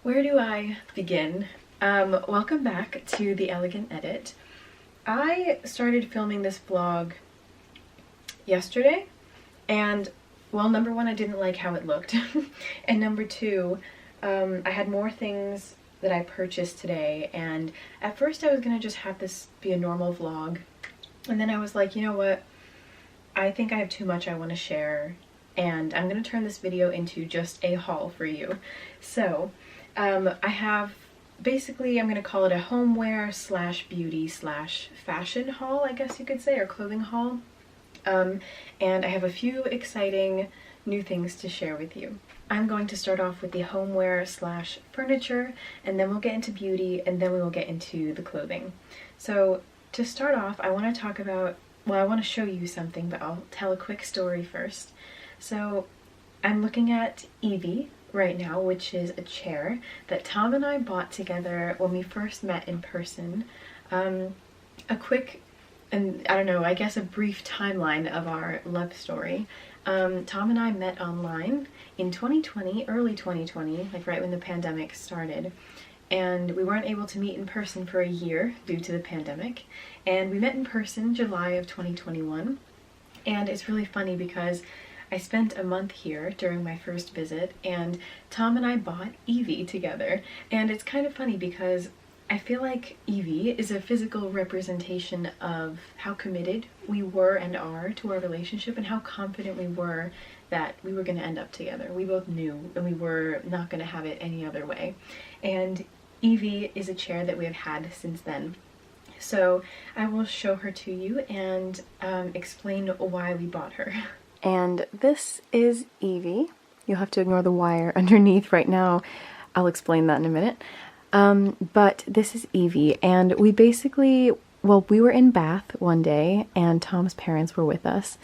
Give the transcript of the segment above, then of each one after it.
Where do I begin? Welcome back to The Elegant Edit. I started filming this vlog yesterday, and well, number one, I didn't like how it looked, and number two, I had more things that I purchased today, and at first I was gonna just have this be a normal vlog, and then I was like, you know what, I think I have too much I want to share, and I'm gonna turn this video into just a haul for you. So I have basically, I'm gonna call it a homeware slash beauty slash fashion haul, I guess you could say, or clothing haul. And I have a few exciting new things to share with you. I'm going to start off with the homeware slash furniture, and then we'll get into beauty, and then we will get into the clothing. So to start off, I want to talk about, well, I want to show you something, but I'll tell a quick story first. So I'm looking at Evie right now, which is a chair that Tom and I bought together when we first met in person. A quick, and I don't know, I guess a brief timeline of our love story. Tom and I met online in 2020, early 2020, like right when the pandemic started. And we weren't able to meet in person for a year due to the pandemic. And we met in person July of 2021. And it's really funny because I spent a month here during my first visit, and Tom and I bought Evie together. And it's kind of funny because I feel like Evie is a physical representation of how committed we were and are to our relationship, and how confident we were that we were going to end up together. We both knew, and we were not going to have it any other way. And Evie is a chair that we have had since then. So I will show her to you and explain why we bought her. And this is Evie. You'll have to ignore the wire underneath right now. I'll explain that in a minute. But this is Evie, and we basically, well, we were in Bath one day, and Tom's parents were with us,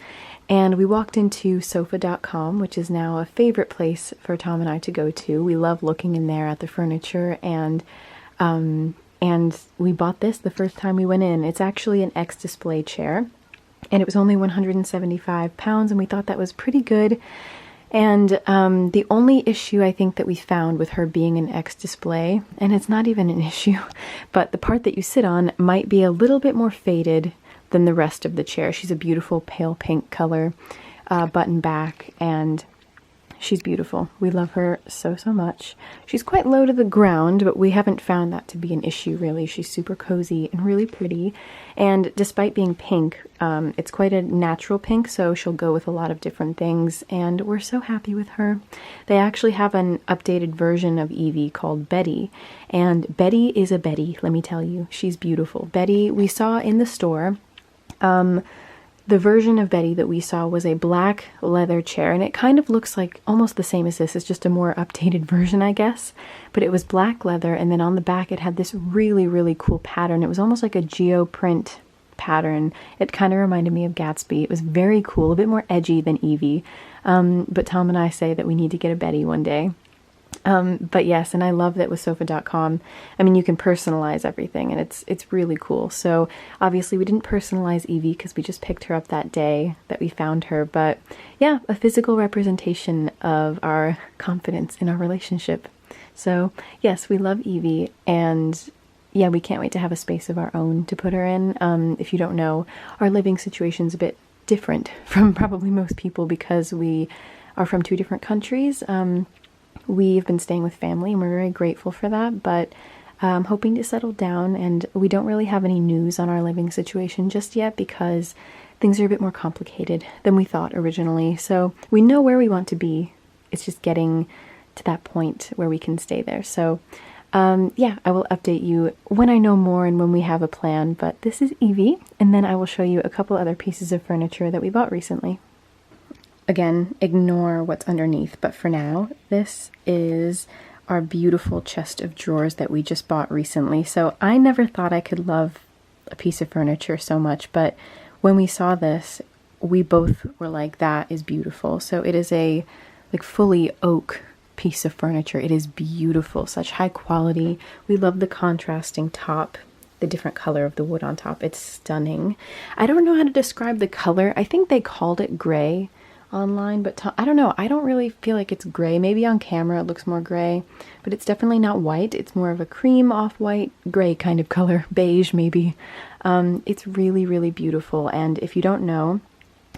and we walked into sofa.com, which is now a favorite place for Tom and I to go to. We love looking in there at the furniture, and we bought this the first time we went in. It's actually an X-display chair, and it was only 175 pounds, and we thought that was pretty good. And the only issue I think that we found with her being an X-display, and it's not even an issue, but the part that you sit on might be a little bit more faded than the rest of the chair. She's a beautiful pale pink color, button back, and she's beautiful. We love her so, so much. She's quite low to the ground, but we haven't found that to be an issue, really. She's super cozy and really pretty. And despite being pink, it's quite a natural pink, so she'll go with a lot of different things, and we're so happy with her. They actually have an updated version of Evie called Betty, and Betty is a Betty, let me tell you. She's beautiful. Betty, we saw in the store, the version of Betty that we saw was a black leather chair, and it kind of looks like almost the same as this. It's just a more updated version, I guess. But it was black leather, and then on the back it had this really, really cool pattern. It was almost like a geoprint pattern. It kind of reminded me of Gatsby. It was very cool, a bit more edgy than Evie. But Tom and I say that we need to get a Betty one day. But yes, and I love that with sofa.com, I mean, you can personalize everything, and it's really cool. So obviously we didn't personalize Evie because we just picked her up that day that we found her, but yeah, a physical representation of our confidence in our relationship. So yes, we love Evie, and yeah, we can't wait to have a space of our own to put her in. If you don't know, our living situation's a bit different from probably most people because we are from two different countries. We've been staying with family, and we're very grateful for that, but hoping to settle down, and we don't really have any news on our living situation just yet because things are a bit more complicated than we thought originally. So we know where we want to be. It's just getting to that point where we can stay there. So yeah, I will update you when I know more and when we have a plan, but this is Evie, and then I will show you a couple other pieces of furniture that we bought recently. Again, ignore what's underneath, but for now, this is our beautiful chest of drawers that we just bought recently. So I never thought I could love a piece of furniture so much, but when we saw this, we both were like, that is beautiful. So it is a like fully oak piece of furniture. It is beautiful, such high quality. We love the contrasting top, the different color of the wood on top. It's stunning. I don't know how to describe the color. I think they called it gray online, but I don't know, I don't really feel like it's gray. Maybe on camera it looks more gray, but it's definitely not white. It's more of a cream off-white gray kind of color, beige maybe. It's really, really beautiful, and if you don't know,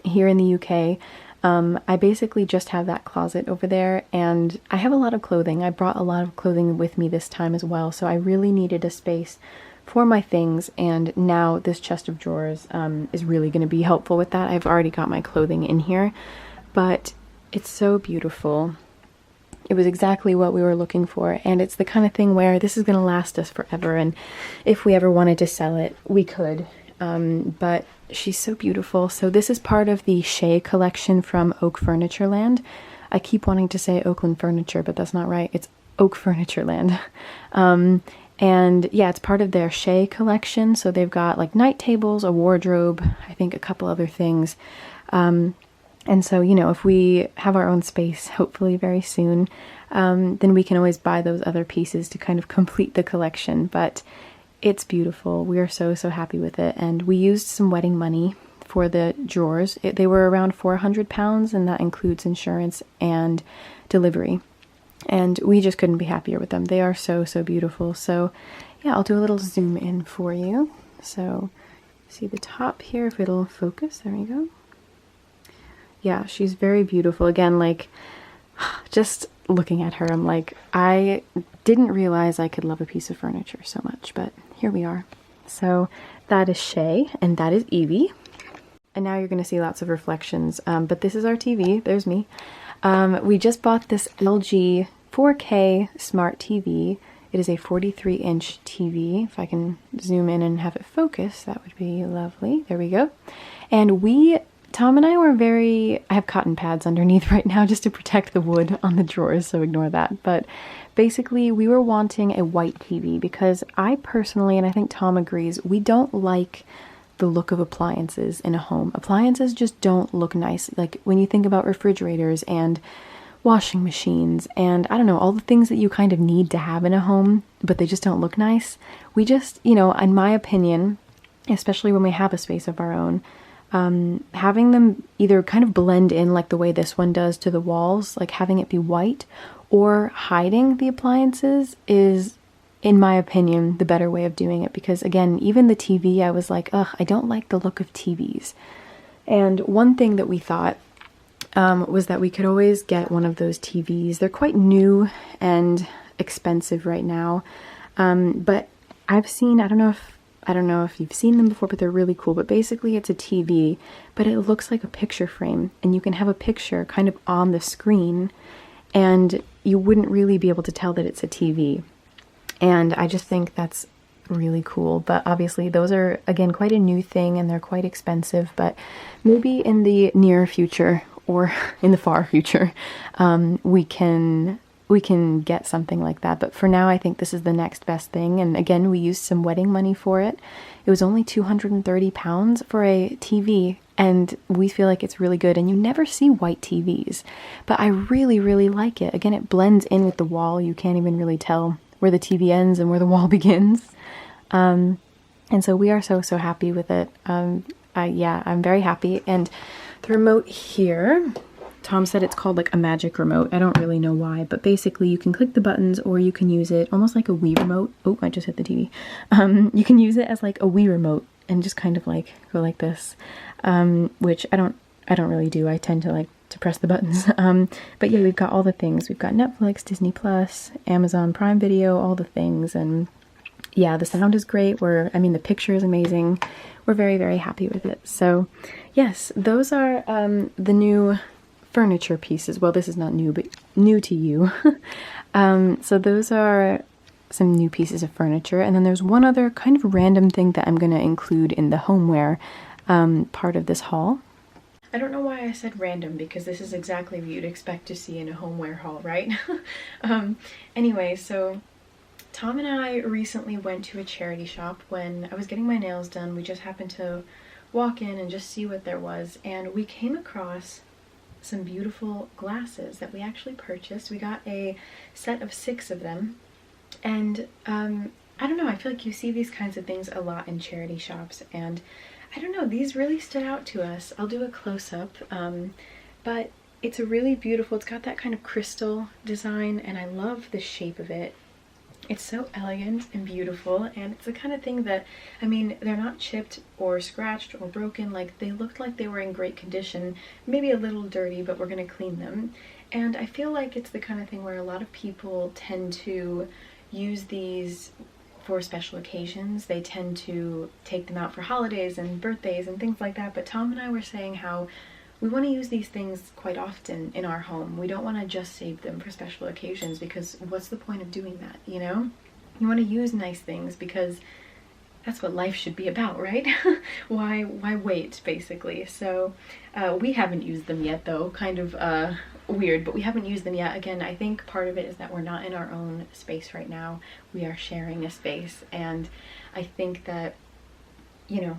here in the UK, I basically just have that closet over there, and I have a lot of clothing. I brought a lot of clothing with me this time as well, so I really needed a space for my things, and now this chest of drawers is really going to be helpful with that. I've already got my clothing in here, but it's so beautiful. It was exactly what we were looking for, and it's the kind of thing where this is going to last us forever, and if we ever wanted to sell it, we could. But she's so beautiful. So this is part of the Shea collection from Oak Furniture Land. I keep wanting to say Oakland Furniture, but that's not right. It's Oak Furniture Land. And yeah, it's part of their Shea collection. So they've got like night tables, a wardrobe, I think a couple other things. And so, you know, if we have our own space, hopefully very soon, then we can always buy those other pieces to kind of complete the collection. But it's beautiful. We are so, so happy with it. And we used some wedding money for the drawers. They were around £400, and that includes insurance and delivery. And we just couldn't be happier with them. They are so, so beautiful. So yeah, I'll do a little zoom in for you. So see the top here, if it'll focus. There we go. Yeah, she's very beautiful. Again, like, just looking at her, I'm like, I didn't realize I could love a piece of furniture so much, but here we are. So that is Shay, and that is Evie. And now you're going to see lots of reflections, but this is our TV. There's me. We just bought this LG 4K smart TV. It is a 43-inch TV. If I can zoom in and have it focus, that would be lovely. There we go. And Tom and I were I have cotton pads underneath right now just to protect the wood on the drawers, so ignore that. But basically, we were wanting a white TV because I personally, and I think Tom agrees, we don't like the look of appliances in a home. Appliances just don't look nice. Like when you think about refrigerators and washing machines and I don't know, all the things that you kind of need to have in a home, but they just don't look nice. We just, you know, in my opinion, especially when we have a space of our own, having them either kind of blend in like the way this one does to the walls, like having it be white, or hiding the appliances is, in my opinion, the better way of doing it. Because again, even the TV, I was like, ugh, I don't like the look of TVs. And one thing that we thought was that we could always get one of those TVs. They're quite new and expensive right now, but I've seen, I don't know if you've seen them before, but they're really cool. But basically it's a TV, but it looks like a picture frame, and you can have a picture kind of on the screen, and you wouldn't really be able to tell that it's a TV. And I just think that's really cool. But obviously those are, again, quite a new thing, and they're quite expensive, but maybe in the near future or in the far future, we can get something like that. But for now, I think this is the next best thing. And again, we used some wedding money for it. It was only £230 for a TV, and we feel like it's really good. And you never see white TVs, but I really, really like it. Again, it blends in with the wall. You can't even really tell where the TV ends and where the wall begins. And so we are so, so happy with it. Yeah, I'm very happy. And the remote here, Tom said it's called like a magic remote. I don't really know why, but basically you can click the buttons, or you can use it almost like a Wii remote. Oh, I just hit the TV. You can use it as like a Wii remote and just kind of like go like this, which I don't really do. I tend to like to press the buttons. But yeah, we've got all the things. We've got Netflix, Disney Plus, Amazon Prime Video, all the things. And yeah, the sound is great. The picture is amazing. We're very, very happy with it. So yes, those are the new furniture pieces. Well, this is not new, but new to you. So those are some new pieces of furniture. And then there's one other kind of random thing that I'm going to include in the homeware part of this haul. I don't know why I said random, because this is exactly what you'd expect to see in a homeware haul, right? Anyway, so Tom and I recently went to a charity shop when I was getting my nails done. We just happened to walk in and just see what there was, and we came across some beautiful glasses that we actually purchased. We got a set of 6 of them, and I don't know, I feel like you see these kinds of things a lot in charity shops, and I don't know, these really stood out to us. I'll do a close-up, but it's a really beautiful, it's got that kind of crystal design, and I love the shape of it. It's so elegant and beautiful, and it's the kind of thing that, I mean, they're not chipped or scratched or broken. Like, they looked like they were in great condition, maybe a little dirty, but we're gonna clean them. And I feel like it's the kind of thing where a lot of people tend to use these for special occasions. They tend to take them out for holidays and birthdays and things like that, but Tom and I were saying how we want to use these things quite often in our home. We don't want to just save them for special occasions, because what's the point of doing that, you know? You want to use nice things because that's what life should be about, right? Why wait, basically? So we haven't used them yet, though. Kind of weird, but we haven't used them yet. Again, I think part of it is that we're not in our own space right now. We are sharing a space, and I think that, you know,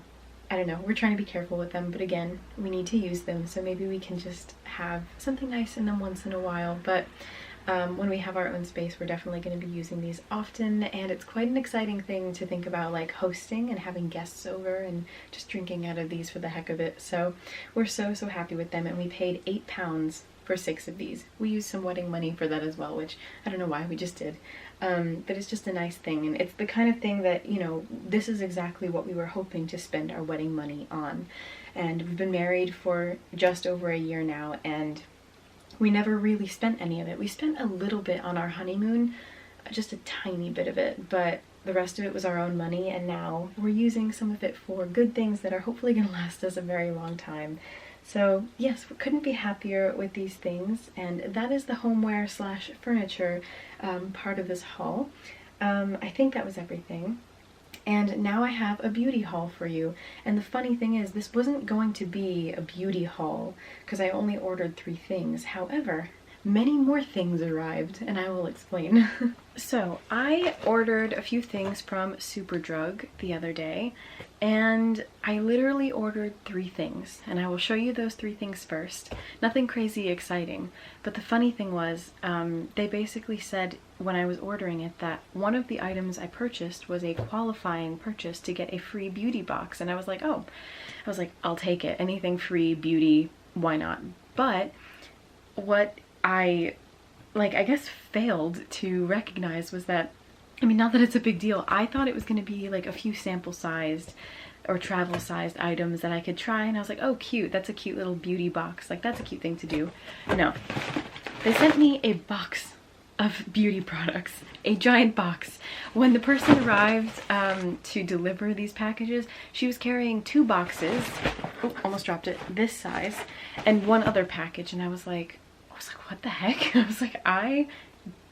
I don't know, we're trying to be careful with them, but again, we need to use them, so maybe we can just have something nice in them once in a while. But when we have our own space, we're definitely going to be using these often, and it's quite an exciting thing to think about, like hosting and having guests over and just drinking out of these for the heck of it. So we're so happy with them, and we paid £8 for 6 of these. We used some wedding money for that as well, which I don't know why, we just did. But it's just a nice thing, and it's the kind of thing that, you know, this is exactly what we were hoping to spend our wedding money on. And we've been married for just over a year now, and we never really spent any of it. We spent a little bit on our honeymoon, just a tiny bit of it, but the rest of it was our own money, and now we're using some of it for good things that are hopefully going to last us a very long time. So yes, we couldn't be happier with these things, and that is the homeware slash furniture part of this haul. I think that was everything. And now I have a beauty haul for you. And the funny thing is, this wasn't going to be a beauty haul because I only ordered 3 things. However, many more things arrived, and I will explain. So I ordered a few things from Superdrug the other day, and I literally ordered 3 things, and I will show you those 3 things first. Nothing crazy exciting, but the funny thing was, they basically said when I was ordering it that one of the items I purchased was a qualifying purchase to get a free beauty box, and I was like, oh, I'll take it. Anything free, beauty, why not? But what I guess failed to recognize was that, I mean, not that it's a big deal, I thought it was going to be like a few sample sized or travel sized items that I could try, and I was like, oh cute, that's a cute little beauty box, like that's a cute thing to do. No, they sent me a box of beauty products, a giant box. When the person arrived to deliver these packages, she was carrying 2 boxes, oh, almost dropped it, this size, and 1 other package, and I was like, what the heck? I was like, I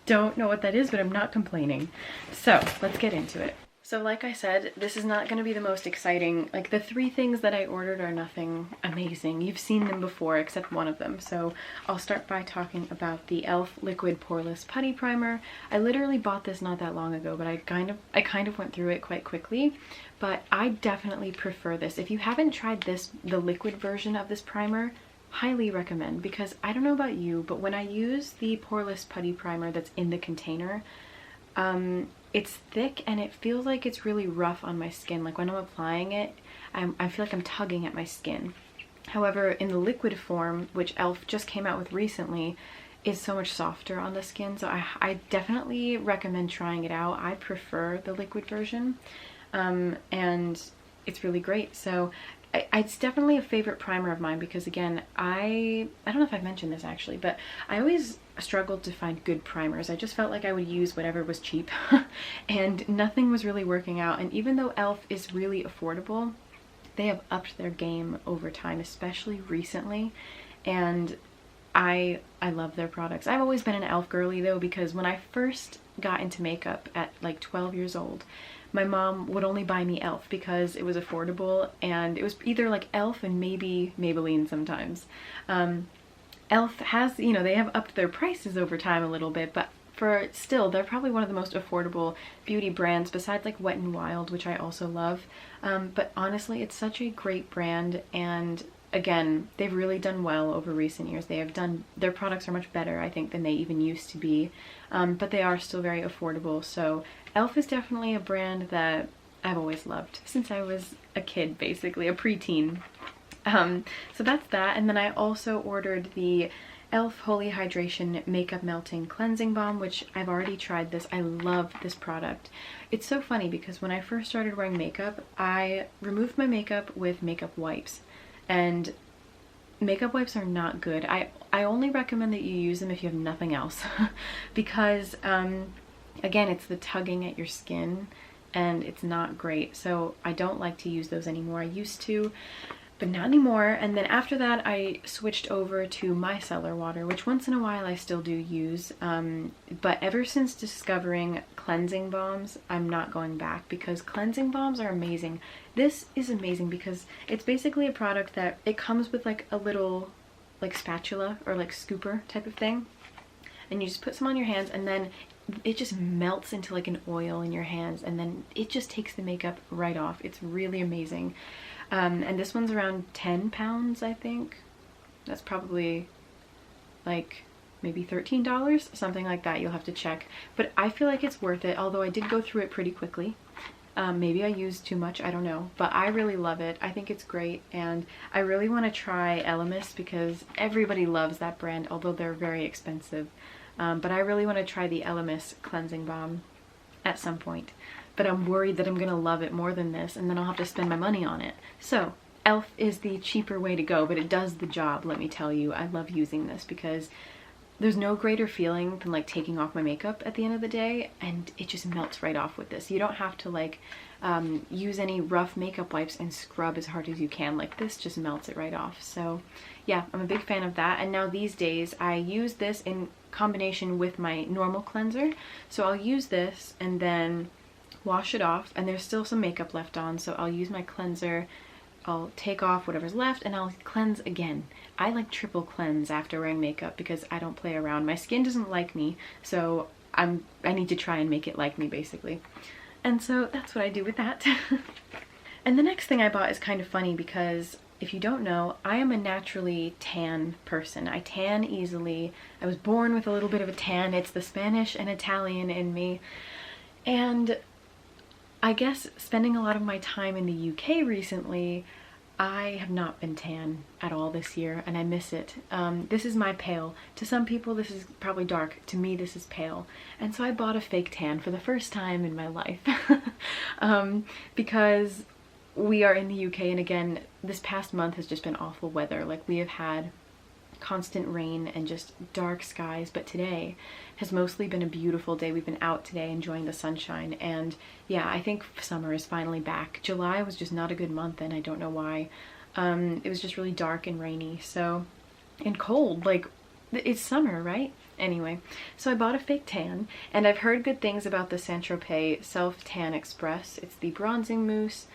don't know what that is, but I'm not complaining. So let's get into it. So like I said, this is not going to be the most exciting. Like, the 3 things that I ordered are nothing amazing. You've seen them before, except one of them. So I'll start by talking about the e.l.f. Liquid Poreless Putty Primer. I literally bought this not that long ago, but I kind of went through it quite quickly. But I definitely prefer this. If you haven't tried this, the liquid version of this primer, highly recommend, because I don't know about you, but when I use the Poreless Putty Primer that's in the container, it's thick and it feels like it's really rough on my skin. Like when I'm applying it, I feel like I'm tugging at my skin. However, in the liquid form, which e.l.f. just came out with recently, is so much softer on the skin, so I definitely recommend trying it out. I prefer the liquid version, and it's really great. So it's definitely a favorite primer of mine because, again, I don't know if I've mentioned this actually, but I always struggled to find good primers. I just felt like I would use whatever was cheap and nothing was really working out. And even though e.l.f. is really affordable, they have upped their game over time, especially recently, and I love their products. I've always been an e.l.f. girly though, because when I first got into makeup at like 12 years old, my mom would only buy me e.l.f. because it was affordable, and it was either like e.l.f. and maybe Maybelline sometimes. e.l.f. has, you know, they have upped their prices over time a little bit, but for still, they're probably one of the most affordable beauty brands besides like Wet n Wild, which I also love. But honestly, it's such a great brand, and again, they've really done well over recent years. Their products are much better, I think, than they even used to be, but they are still very affordable. So e.l.f. is definitely a brand that I've always loved since I was a kid, basically, a preteen. So that's that. And then I also ordered the e.l.f. Holy Hydration Makeup Melting Cleansing Balm, which I've already tried this. I love this product. It's so funny because when I first started wearing makeup, I removed my makeup with makeup wipes. And makeup wipes are not good. I only recommend that you use them if you have nothing else because again, it's the tugging at your skin and it's not great. So I don't like to use those anymore. I used to, but not anymore. And then after that, I switched over to micellar water, which once in a while I still do use. But ever since discovering cleansing balms, I'm not going back because cleansing balms are amazing. This is amazing because it's basically a product that it comes with like a little like spatula or like scooper type of thing. And you just put some on your hands and then it just melts into like an oil in your hands and then it just takes the makeup right off. It's really amazing. And this one's around 10 pounds, I think. That's probably like maybe $13, something like that. You'll have to check. But I feel like it's worth it, although I did go through it pretty quickly. Maybe I used too much, I don't know. But I really love it. I think it's great. And I really want to try Elemis because everybody loves that brand, although they're very expensive. But I really want to try the Elemis cleansing balm at some point. But I'm worried that I'm gonna love it more than this and then I'll have to spend my money on it. So e.l.f. is the cheaper way to go, but it does the job, let me tell you. I love using this because there's no greater feeling than like taking off my makeup at the end of the day, and it just melts right off with this. You don't have to like use any rough makeup wipes and scrub as hard as you can. Like this just melts it right off. So yeah, I'm a big fan of that. And now these days I use this in combination with my normal cleanser. So I'll use this and then wash it off, and there's still some makeup left on, so I'll use my cleanser, I'll take off whatever's left, and I'll cleanse again. I like triple cleanse after wearing makeup because I don't play around. My skin doesn't like me, so I need to try and make it like me, basically. And so that's what I do with that. And the next thing I bought is kind of funny because if you don't know, I am a naturally tan person. I tan easily. I was born with a little bit of a tan. It's the Spanish and Italian in me. And I guess spending a lot of my time in the UK recently, I have not been tan at all this year and I miss it. This is my pale. To some people this is probably dark. To me this is pale. And so I bought a fake tan for the first time in my life because we are in the UK, and again, this past month has just been awful weather. Like we have had constant rain and just dark skies, but today has mostly been a beautiful day. We've been out today enjoying the sunshine, and yeah, I think summer is finally back. July was just not a good month and I don't know why. It was just really dark and rainy, so, and cold. Like it's summer, right? Anyway, so I bought a fake tan, and I've heard good things about the Saint-Tropez Self Tan Express. It's the bronzing mousse.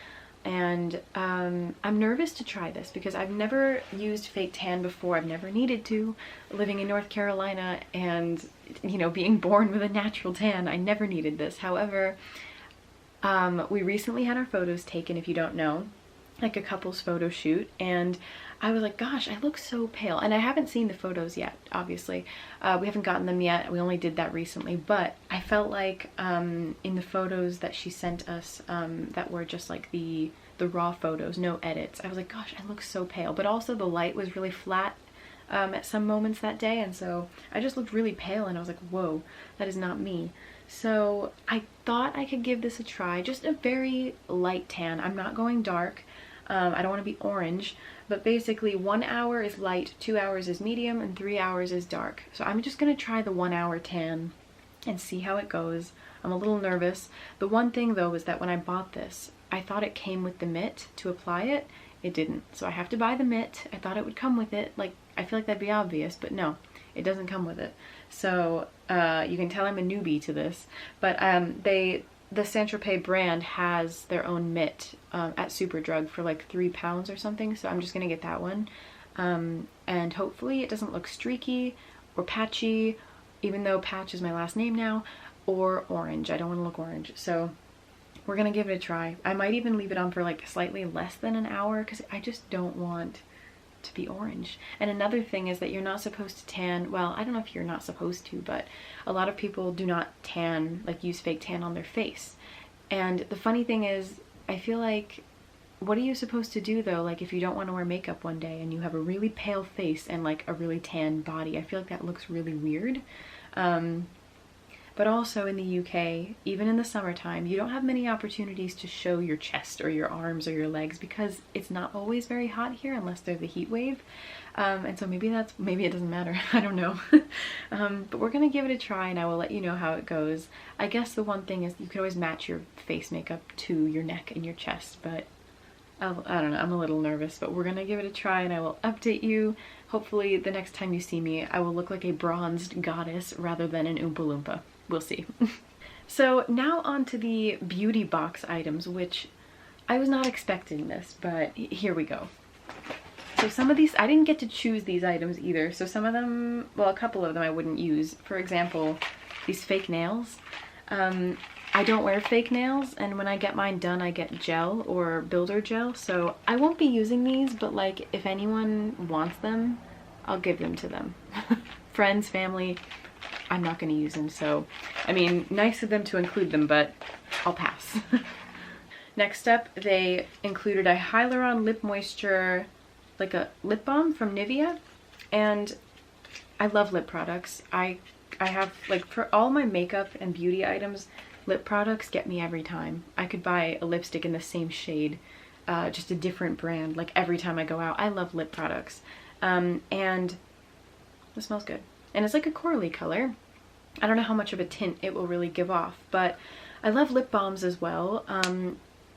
And I'm nervous to try this because I've never used fake tan before. I've never needed to. Living in North Carolina and, you know, being born with a natural tan, I never needed this. However, we recently had our photos taken, if you don't know, like a couple's photo shoot, and I was like, gosh, I look so pale. And I haven't seen the photos yet, obviously. We haven't gotten them yet. We only did that recently. But I felt like in the photos that she sent us that were just like the raw photos, no edits, I was like, gosh, I look so pale. But also the light was really flat at some moments that day. And so I just looked really pale and I was like, whoa, that is not me. So I thought I could give this a try. Just a very light tan. I'm not going dark. I don't want to be orange, but basically 1 hour is light, 2 hours is medium, and 3 hours is dark. So I'm just going to try the 1 hour tan and see how it goes. I'm a little nervous. The one thing though is that when I bought this, I thought it came with the mitt to apply it. It didn't. So I have to buy the mitt. I thought it would come with it. Like, I feel like that'd be obvious, but no, it doesn't come with it. So you can tell I'm a newbie to this, but the Saint-Tropez brand has their own mitt at Superdrug for like £3 or something, so I'm just gonna get that one. And hopefully it doesn't look streaky or patchy, even though patch is my last name now, or orange. I don't want to look orange, so we're gonna give it a try. I might even leave it on for like slightly less than an hour because I just don't want to be orange. And another thing is that you're not supposed to tan, well, I don't know if you're not supposed to, but a lot of people do not tan, like use fake tan on their face. And the funny thing is, I feel like what are you supposed to do though, like if you don't want to wear makeup one day and you have a really pale face and like a really tan body? I feel like that looks really weird. But also in the UK, even in the summertime, you don't have many opportunities to show your chest or your arms or your legs because it's not always very hot here unless there's a heat wave. And so maybe it doesn't matter. I don't know. But we're gonna give it a try and I will let you know how it goes. I guess the one thing is you could always match your face makeup to your neck and your chest, but I don't know, I'm a little nervous, but we're gonna give it a try and I will update you. Hopefully the next time you see me, I will look like a bronzed goddess rather than an Oompa Loompa. We'll see. So now on to the beauty box items, which I was not expecting this, but here we go. So some of these, I didn't get to choose these items either. So some of them, well, a couple of them I wouldn't use. For example, these fake nails. I don't wear fake nails, and when I get mine done, I get gel or builder gel. So I won't be using these, but like if anyone wants them, I'll give them to them. Friends, family, I'm not going to use them. So, I mean, nice of them to include them, but I'll pass. Next up, they included a Hyaluron Lip Moisture, like a lip balm from Nivea. And I love lip products. I have, like, for all my makeup and beauty items, lip products get me every time. I could buy a lipstick in the same shade, just a different brand, like every time I go out. I love lip products. And it smells good. And it's like a corally color. I don't know how much of a tint it will really give off, but I love lip balms as well.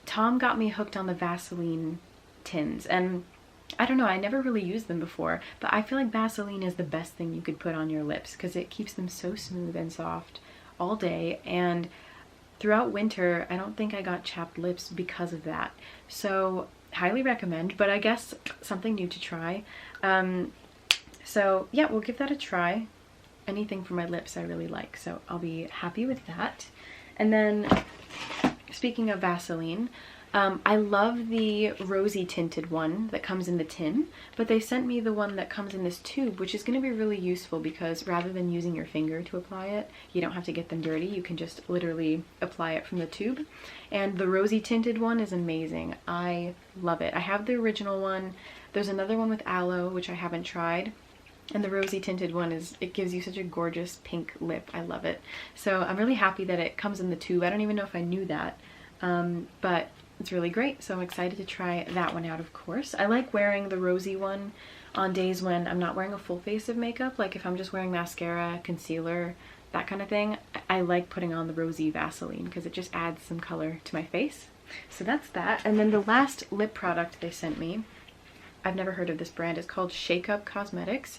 Tom got me hooked on the Vaseline tins, and I don't know, I never really used them before, but I feel like Vaseline is the best thing you could put on your lips because it keeps them so smooth and soft all day. And throughout winter, I don't think I got chapped lips because of that. So highly recommend, but I guess something new to try. So yeah, we'll give that a try. Anything for my lips I really like, so I'll be happy with that. And then speaking of Vaseline, I love the rosy tinted one that comes in the tin, but they sent me the one that comes in this tube, which is going to be really useful because rather than using your finger to apply it, you don't have to get them dirty. You can just literally apply it from the tube. And the rosy tinted one is amazing. I love it. I have the original one. There's another one with aloe, which I haven't tried. And the rosy tinted one it gives you such a gorgeous pink lip. I love it. So I'm really happy that it comes in the tube. I don't even know if I knew that, but it's really great. So I'm excited to try that one out, of course. I like wearing the rosy one on days when I'm not wearing a full face of makeup. Like if I'm just wearing mascara, concealer, that kind of thing. I like putting on the rosy Vaseline because it just adds some color to my face. So that's that. And then the last lip product they sent me, I've never heard of this brand. It's called Shake Up Cosmetics.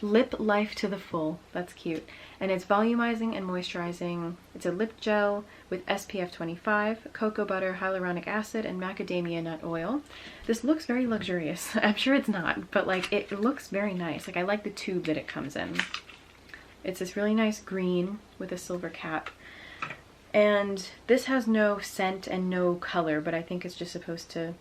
Lip Life to the Full. That's cute. And it's volumizing and moisturizing. It's a lip gel with SPF 25, cocoa butter, hyaluronic acid, and macadamia nut oil. This looks very luxurious. I'm sure it's not, but like it looks very nice. Like I like the tube that it comes in. It's this really nice green with a silver cap. And this has no scent and no color, but I think it's just supposed to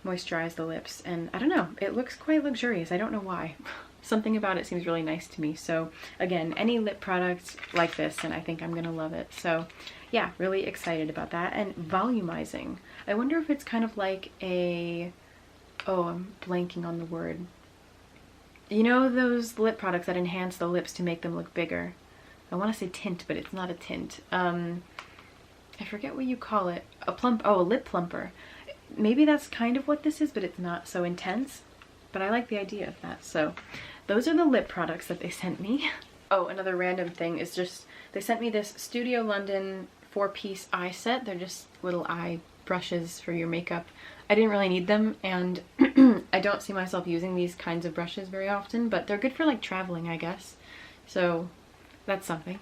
moisturize the lips, and I don't know, it looks quite luxurious. I don't know why. Something about it seems really nice to me. So again, any lip product like this, and I think I'm gonna love it. So yeah, really excited about that. And volumizing, I wonder if it's kind of like a, oh, I'm blanking on the word. You know those lip products that enhance the lips to make them look bigger? I want to say tint, but it's not a tint. I forget what you call it. A lip plumper. Maybe that's kind of what this is, but it's not so intense. But I like the idea of that. So those are the lip products that they sent me. Oh, another random thing is just, they sent me this Studio London 4-piece eye set. They're just little eye brushes for your makeup. I didn't really need them, and I don't see myself using these kinds of brushes very often, but they're good for like traveling, I guess. So that's something.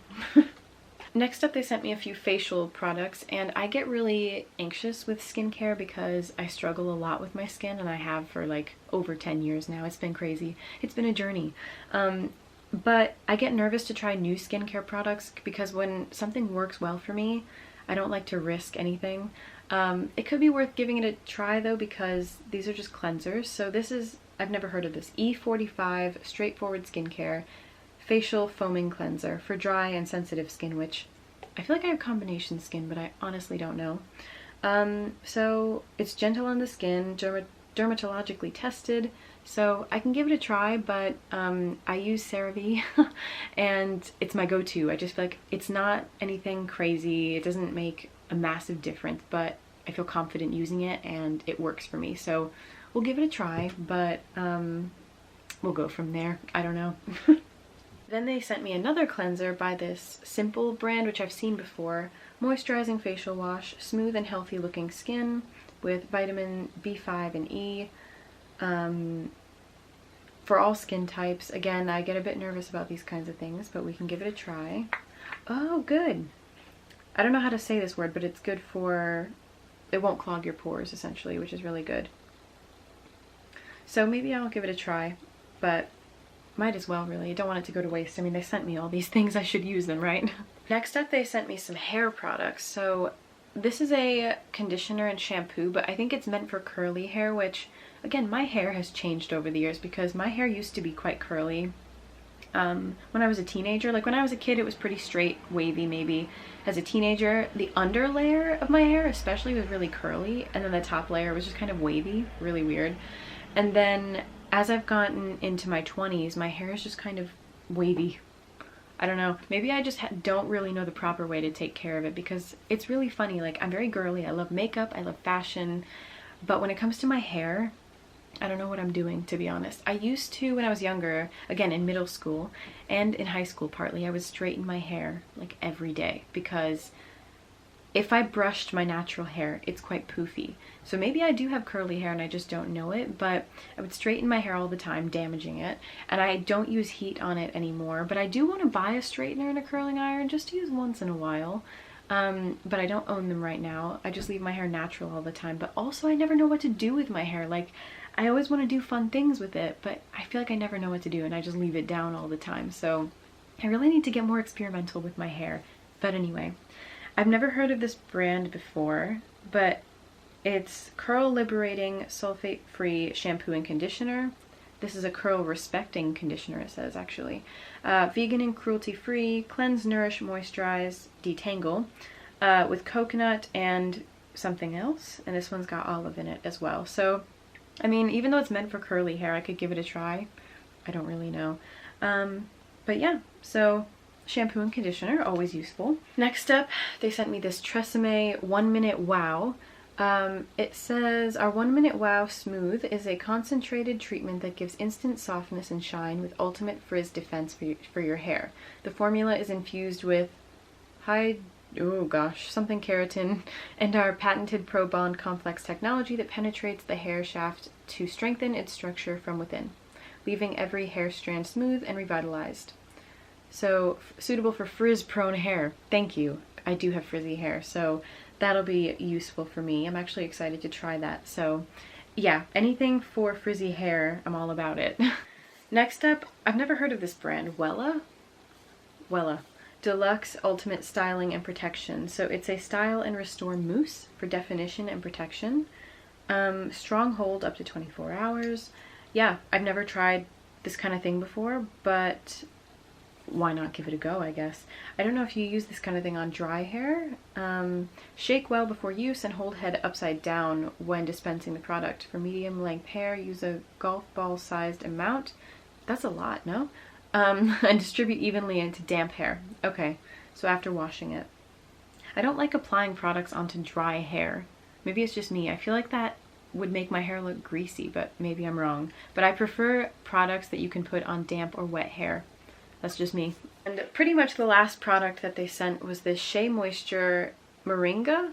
Next up, they sent me a few facial products, and I get really anxious with skincare because I struggle a lot with my skin, and I have for like over 10 years now. It's been crazy. It's been a journey. But I get nervous to try new skincare products because when something works well for me, I don't like to risk anything. It could be worth giving it a try though, because these are just cleansers. So this is, I've never heard of this, E45 Straightforward Skincare Facial Foaming Cleanser for dry and sensitive skin, which I feel like I have combination skin, but I honestly don't know. So it's gentle on the skin, dermatologically tested, so I can give it a try, but I use CeraVe and it's my go-to. I just feel like it's not anything crazy. It doesn't make a massive difference, but I feel confident using it and it works for me. So we'll give it a try, but we'll go from there. I don't know. Then they sent me another cleanser by this Simple brand, which I've seen before. Moisturizing facial wash, smooth and healthy looking skin with vitamin B5 and E. For all skin types. Again, I get a bit nervous about these kinds of things, but we can give it a try. Oh, good. I don't know how to say this word, but it's good for, it won't clog your pores essentially, which is really good. So maybe I'll give it a try, but might as well really. I don't want it to go to waste. I mean, they sent me all these things, I should use them, right? Next up, they sent me some hair products. So this is a conditioner and shampoo, but I think it's meant for curly hair, which again, my hair has changed over the years because my hair used to be quite curly when I was a teenager. Like when I was a kid, it was pretty straight, wavy maybe. As a teenager, the under layer of my hair especially was really curly, and then the top layer was just kind of wavy, really weird. And then as I've gotten into my 20s, my hair is just kind of wavy. I don't know, maybe I just don't really know the proper way to take care of it, because it's really funny. Like, I'm very girly, I love makeup, I love fashion, but when it comes to my hair, I don't know what I'm doing, to be honest. I used to, when I was younger, again in middle school and in high school partly, I would straighten my hair like every day, because if I brushed my natural hair, it's quite poofy. So maybe I do have curly hair and I just don't know it, but I would straighten my hair all the time, damaging it. And I don't use heat on it anymore, but I do want to buy a straightener and a curling iron just to use once in a while. But I don't own them right now. I just leave my hair natural all the time. But also I never know what to do with my hair. Like, I always want to do fun things with it, but I feel like I never know what to do and I just leave it down all the time. So I really need to get more experimental with my hair. But anyway, I've never heard of this brand before, but it's Curl Liberating Sulfate-Free Shampoo and Conditioner. This is a curl respecting conditioner, it says actually. Vegan and cruelty-free, cleanse, nourish, moisturize, detangle, with coconut and something else. And this one's got olive in it as well. So, I mean, even though it's meant for curly hair, I could give it a try. I don't really know. But yeah, so shampoo and conditioner, always useful. Next up, they sent me this Tresemme 1 Minute Wow. It says, our 1 Minute Wow Smooth is a concentrated treatment that gives instant softness and shine with ultimate frizz defense for your hair. The formula is infused with something keratin and our patented Pro Bond complex technology that penetrates the hair shaft to strengthen its structure from within, leaving every hair strand smooth and revitalized. So, suitable for frizz-prone hair. Thank you. I do have frizzy hair, so that'll be useful for me. I'm actually excited to try that. So, yeah, anything for frizzy hair, I'm all about it. Next up, I've never heard of this brand. Wella? Deluxe Ultimate Styling and Protection. So it's a style and restore mousse for definition and protection. Strong hold up to 24 hours. Yeah, I've never tried this kind of thing before, but why not give it a go, I guess. I don't know if you use this kind of thing on dry hair. Shake well before use and hold head upside down when dispensing the product. For medium length hair, use a golf ball sized amount. That's a lot, no? And distribute evenly into damp hair. Okay, so after washing it. I don't like applying products onto dry hair. Maybe it's just me. I feel like that would make my hair look greasy, but maybe I'm wrong. But I prefer products that you can put on damp or wet hair. That's just me. And pretty much the last product that they sent was this Shea Moisture Moringa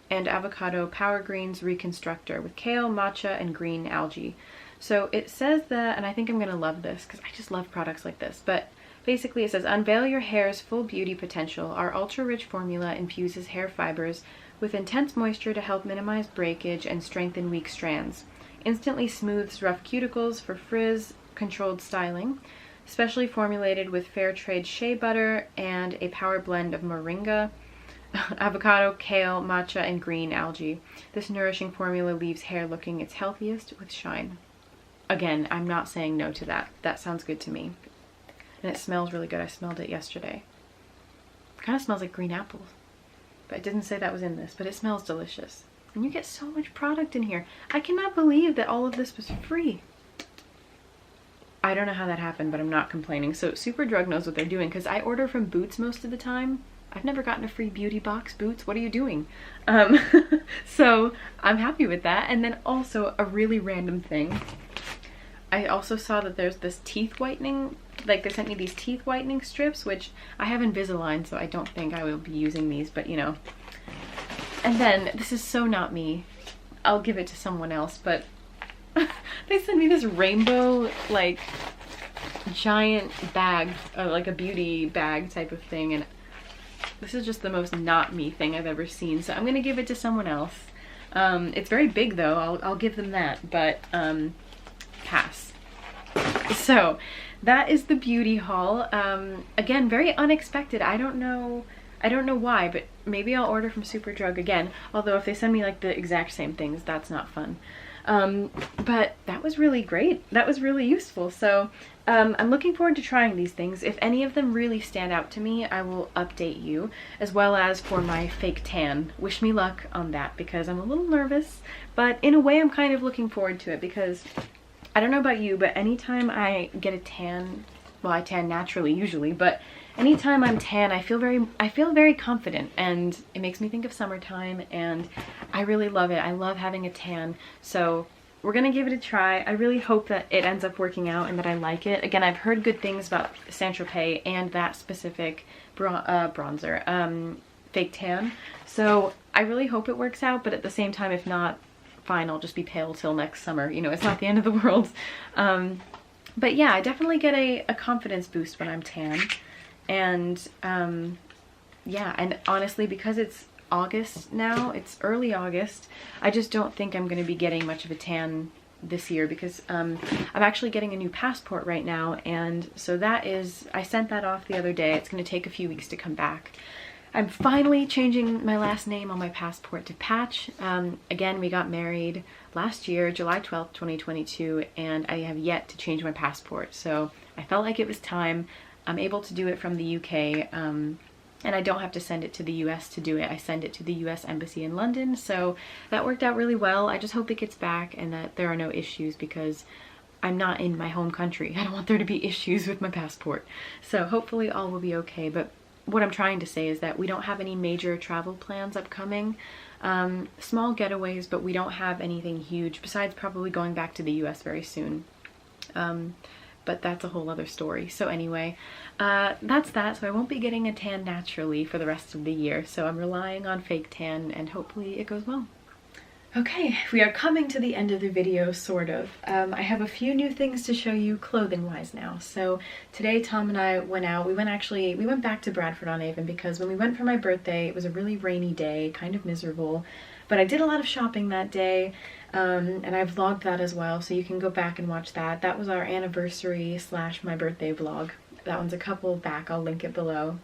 and Avocado Power Greens Reconstructor with kale, matcha, and green algae. So it says that, and I think I'm gonna love this because I just love products like this, but basically it says, unveil your hair's full beauty potential. Our ultra-rich formula infuses hair fibers with intense moisture to help minimize breakage and strengthen weak strands. Instantly smooths rough cuticles for frizz-controlled styling. Specially formulated with fair trade shea butter and a power blend of moringa, avocado, kale, matcha, and green algae. This nourishing formula leaves hair looking its healthiest with shine. Again, I'm not saying no to that. That sounds good to me. And it smells really good. I smelled it yesterday. It kind of smells like green apples. But it didn't say that was in this, but it smells delicious. And you get so much product in here. I cannot believe that all of this was free. I don't know how that happened, but I'm not complaining. So Superdrug knows what they're doing, because I order from Boots most of the time. I've never gotten a free beauty box. Boots, what are you doing? So I'm happy with that. And then also a really random thing. I also saw that there's this teeth whitening, like they sent me these teeth whitening strips, which I have Invisalign, so I don't think I will be using these, but you know. And then, this is so not me. I'll give it to someone else, but they sent me this rainbow, like, giant bag, like a beauty bag type of thing, and this is just the most not me thing I've ever seen, so I'm gonna give it to someone else. It's very big though, I'll give them that, but pass. So that is the beauty haul. Again, very unexpected. I don't know why, but maybe I'll order from Superdrug again, although if they send me like the exact same things, that's not fun. But that was really great. That was really useful. So I'm looking forward to trying these things. If any of them really stand out to me, I will update you, as well as for my fake tan. Wish me luck on that, because I'm a little nervous, but in a way I'm kind of looking forward to it, because I don't know about you, but anytime I get a tan, well, I tan naturally usually, but anytime I'm tan, I feel very confident, and it makes me think of summertime, and I really love it. I love having a tan, so we're gonna give it a try. I really hope that it ends up working out and that I like it. Again, I've heard good things about Saint-Tropez and that specific bronzer, fake tan, so I really hope it works out, but at the same time, if not, fine, I'll just be pale till next summer. You know, it's not the end of the world. But yeah, I definitely get a confidence boost when I'm tan. And yeah, and honestly, because it's August now, it's early August, I just don't think I'm going to be getting much of a tan this year, because I'm actually getting a new passport right now, and so that is, I sent that off the other day. It's going to take a few weeks to come back. I'm finally changing my last name on my passport to Patch. Again, we got married last year, July 12th, 2022, and I have yet to change my passport, so I felt like it was time. I'm able to do it from the UK, and I don't have to send it to the US to do it. I send it to the US Embassy in London, so that worked out really well. I just hope it gets back and that there are no issues, because I'm not in my home country. I don't want there to be issues with my passport. So hopefully all will be okay, but what I'm trying to say is that we don't have any major travel plans upcoming. Small getaways, but we don't have anything huge, besides probably going back to the US very soon. But that's a whole other story. So anyway, that's that. So I won't be getting a tan naturally for the rest of the year. So I'm relying on fake tan, and hopefully it goes well. Okay, we are coming to the end of the video, sort of. I have a few new things to show you clothing-wise now. So today Tom and I went out. We went back to Bradford-on-Avon, because when we went for my birthday, it was a really rainy day, kind of miserable. But I did a lot of shopping that day, and I vlogged that as well, so you can go back and watch that. That was our anniversary / my birthday vlog. That one's a couple back, I'll link it below.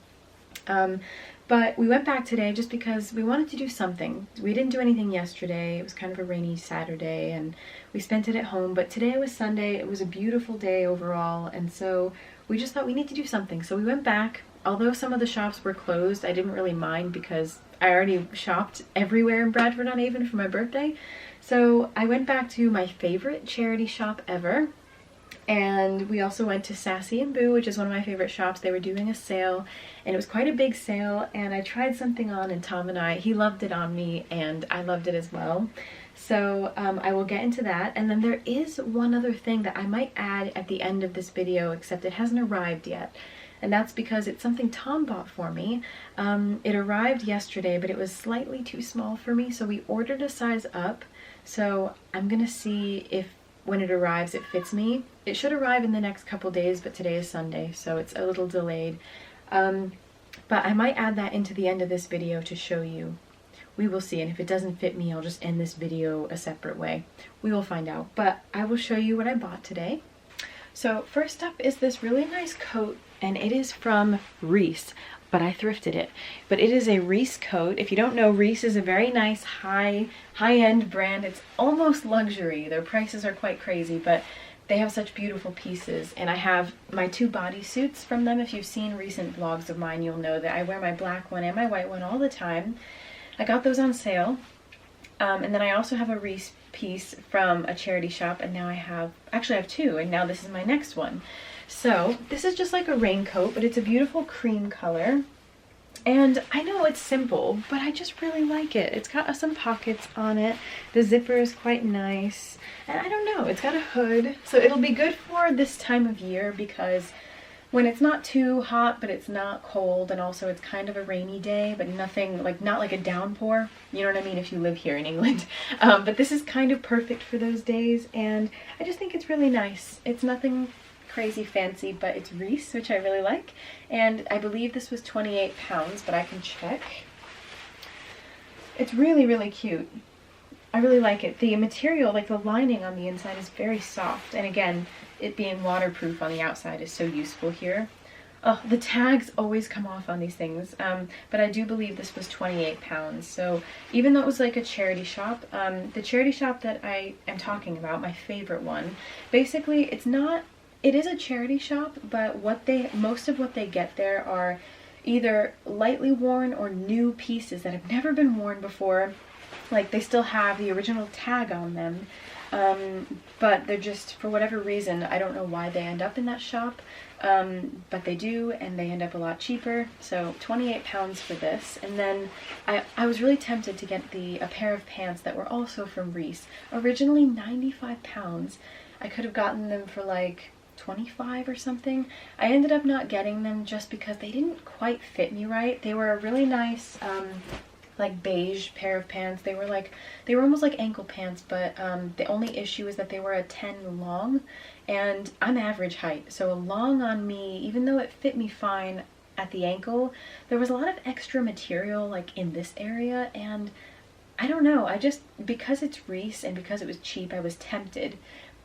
But we went back today just because we wanted to do something. We didn't do anything yesterday. It was kind of a rainy Saturday, and we spent it at home, but today was Sunday. It was a beautiful day overall, and so we just thought we need to do something. So we went back. Although some of the shops were closed, I didn't really mind, because I already shopped everywhere in Bradford-on-Avon for my birthday. So I went back to my favorite charity shop ever, and we also went to Sassy & Boo, which is one of my favorite shops. They were doing a sale, and it was quite a big sale, and I tried something on, and Tom and he loved it on me, and I loved it as well. So I will get into that, and then there is one other thing that I might add at the end of this video, except it hasn't arrived yet. And that's because it's something Tom bought for me. It arrived yesterday, but it was slightly too small for me, so we ordered a size up. So I'm gonna see if when it arrives it fits me. It should arrive in the next couple days, but today is Sunday, so it's a little delayed. But I might add that into the end of this video to show you. We will see, and if it doesn't fit me, I'll just end this video a separate way. We will find out, but I will show you what I bought today. So first up is this really nice coat, and it is from Reiss, but I thrifted it. But it is a Reiss coat. If you don't know, Reiss is a very nice high-end brand. It's almost luxury. Their prices are quite crazy, but they have such beautiful pieces. And I have my 2 bodysuits from them. If you've seen recent vlogs of mine, you'll know that I wear my black one and my white one all the time. I got those on sale. And then I also have a wreath piece from a charity shop, and now I have two, and now this is my next one. So this is just like a raincoat, but it's a beautiful cream color. And I know it's simple, but I just really like it. It's got some pockets on it. The zipper is quite nice. And I don't know, it's got a hood. So it'll be good for this time of year because when it's not too hot, but it's not cold, and also it's kind of a rainy day, but nothing, like, not like a downpour. You know what I mean if you live here in England. But this is kind of perfect for those days, and I just think it's really nice. It's nothing crazy fancy, but it's Reese, which I really like, and I believe this was 28 pounds, but I can check. It's really, really cute. I really like it. The material, like the lining on the inside, is very soft, and again, it being waterproof on the outside is so useful here. Oh, the tags always come off on these things, but I do believe this was 28 pounds, so even though it was like a charity shop, the charity shop that I am talking about, my favorite one, basically it is a charity shop, but most of what they get there are either lightly worn or new pieces that have never been worn before. Like, they still have the original tag on them, but they're just, for whatever reason, I don't know why they end up in that shop, but they do, and they end up a lot cheaper. So 28 pounds for this. And then I was really tempted to get a pair of pants that were also from Reese. Originally 95 pounds. I could have gotten them for like 25 or something. I ended up not getting them just because they didn't quite fit me right. They were a really nice like beige pair of pants. They were almost like ankle pants, but the only issue is that they were a 10 long, and I'm average height, so a long on me, even though it fit me fine at the ankle, there was a lot of extra material like in this area, and I don't know, because it's Reese and because it was cheap, I was tempted,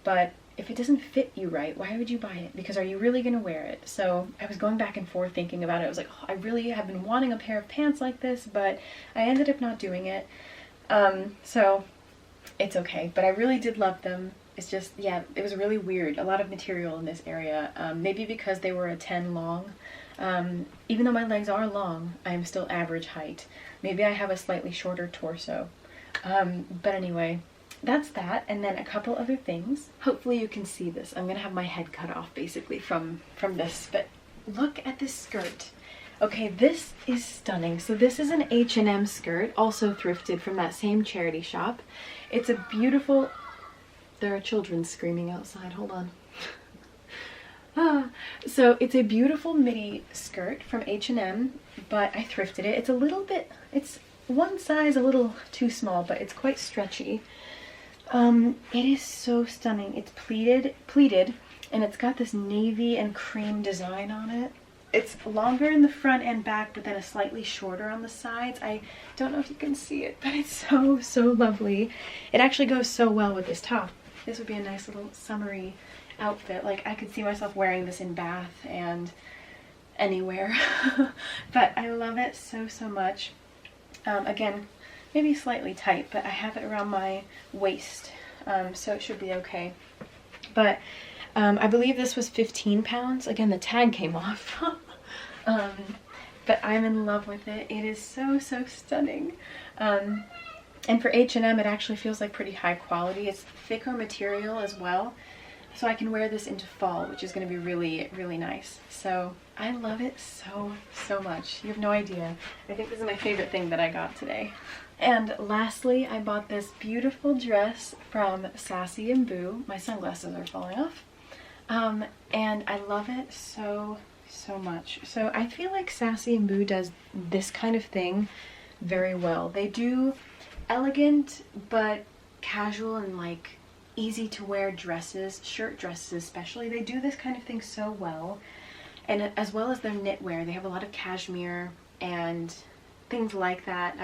but if it doesn't fit you right, why would you buy it? Because are you really gonna wear it? So I was going back and forth thinking about it. I was like, oh, I really have been wanting a pair of pants like this, but I ended up not doing it. So it's okay, but I really did love them. It's just, yeah, it was really weird. A lot of material in this area. Maybe because they were a 10 long. Even though my legs are long, I'm still average height. Maybe I have a slightly shorter torso. But anyway, that's that, and then a couple other things. Hopefully you can see this. I'm gonna have my head cut off basically from this, but look at this skirt. Okay, this is stunning. So this is an H&M skirt, also thrifted from that same charity shop. It's a beautiful, there are children screaming outside, hold on. So it's a beautiful midi skirt from H&M, but I thrifted it. It's a little bit, it's one size a little too small, but it's quite stretchy. It is so stunning. It's pleated, and it's got this navy and cream design on it. It's longer in the front and back, but then a slightly shorter on the sides. I don't know if you can see it, but it's so, so lovely. It actually goes so well with this top. This would be a nice little summery outfit. Like, I could see myself wearing this in Bath and anywhere. But I love it so, so much. Again, maybe slightly tight, but I have it around my waist, so it should be okay. But I believe this was 15 pounds. Again, the tag came off. But I'm in love with it. It is so, so stunning. And for H&M, it actually feels like pretty high quality. It's thicker material as well. So I can wear this into fall, which is going to be really, really nice. So I love it so, so much. You have no idea. I think this is my favorite thing that I got today. And lastly, I bought this beautiful dress from Sassy and Boo. My sunglasses are falling off. And I love it so, so much. So I feel like Sassy and Boo does this kind of thing very well. They do elegant but casual and like easy to wear dresses, shirt dresses especially. They do this kind of thing so well. And as well as their knitwear, they have a lot of cashmere and things like that.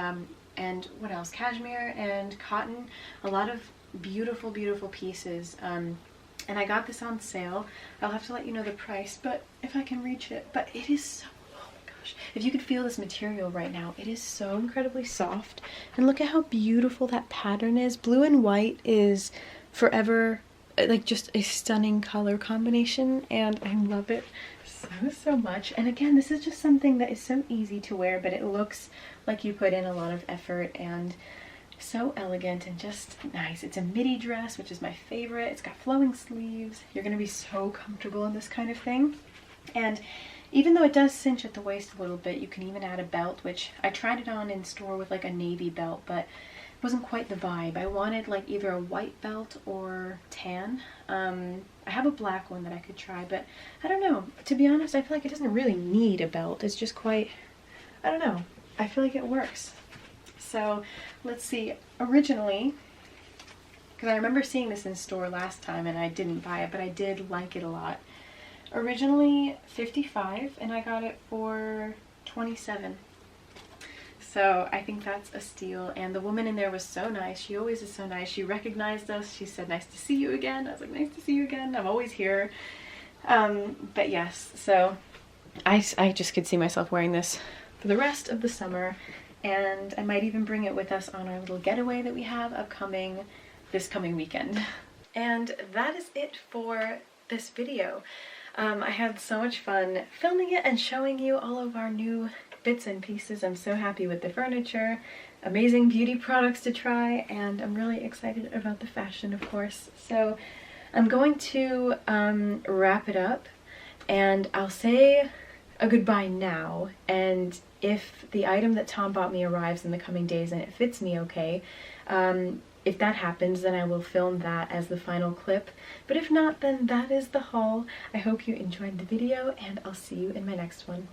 And what else? Cashmere and cotton. A lot of beautiful, beautiful pieces. And I got this on sale. I'll have to let you know the price, but if I can reach it. But it is so, oh my gosh. If you could feel this material right now, it is so incredibly soft. And look at how beautiful that pattern is. Blue and white is forever, like, just a stunning color combination, and I love it so, so much. And again, this is just something that is so easy to wear, but it looks like you put in a lot of effort and So elegant and just nice. It's a midi dress, which is my favorite. It's got flowing sleeves. You're gonna be so comfortable in this kind of thing. And even though it does cinch at the waist a little bit, you can even add a belt, which I tried it on in store with like a navy belt, but it wasn't quite the vibe. I wanted like either a white belt or tan. I have a black one that I could try, but I don't know. To be honest, I feel like it doesn't really need a belt. It's just quite, I don't know. I feel like it works. So let's see, originally, because I remember seeing this in store last time and I didn't buy it, but I did like it a lot. Originally $55 and I got it for $27. So I think that's a steal, and the woman in there was so nice. She always is so nice. She recognized us. She said, "Nice to see you again." I was like, "Nice to see you again. I'm always here." But yes, so I just could see myself wearing this for the rest of the summer, and I might even bring it with us on our little getaway that we have upcoming this coming weekend. And that is it for this video. I had so much fun filming it and showing you all of our new bits and pieces. I'm so happy with the furniture, amazing beauty products to try, and I'm really excited about the fashion, of course. So I'm going to wrap it up, and I'll say a goodbye now, and if the item that Tom bought me arrives in the coming days and it fits me okay, if that happens, then I will film that as the final clip. But if not, then that is the haul. I hope you enjoyed the video, and I'll see you in my next one.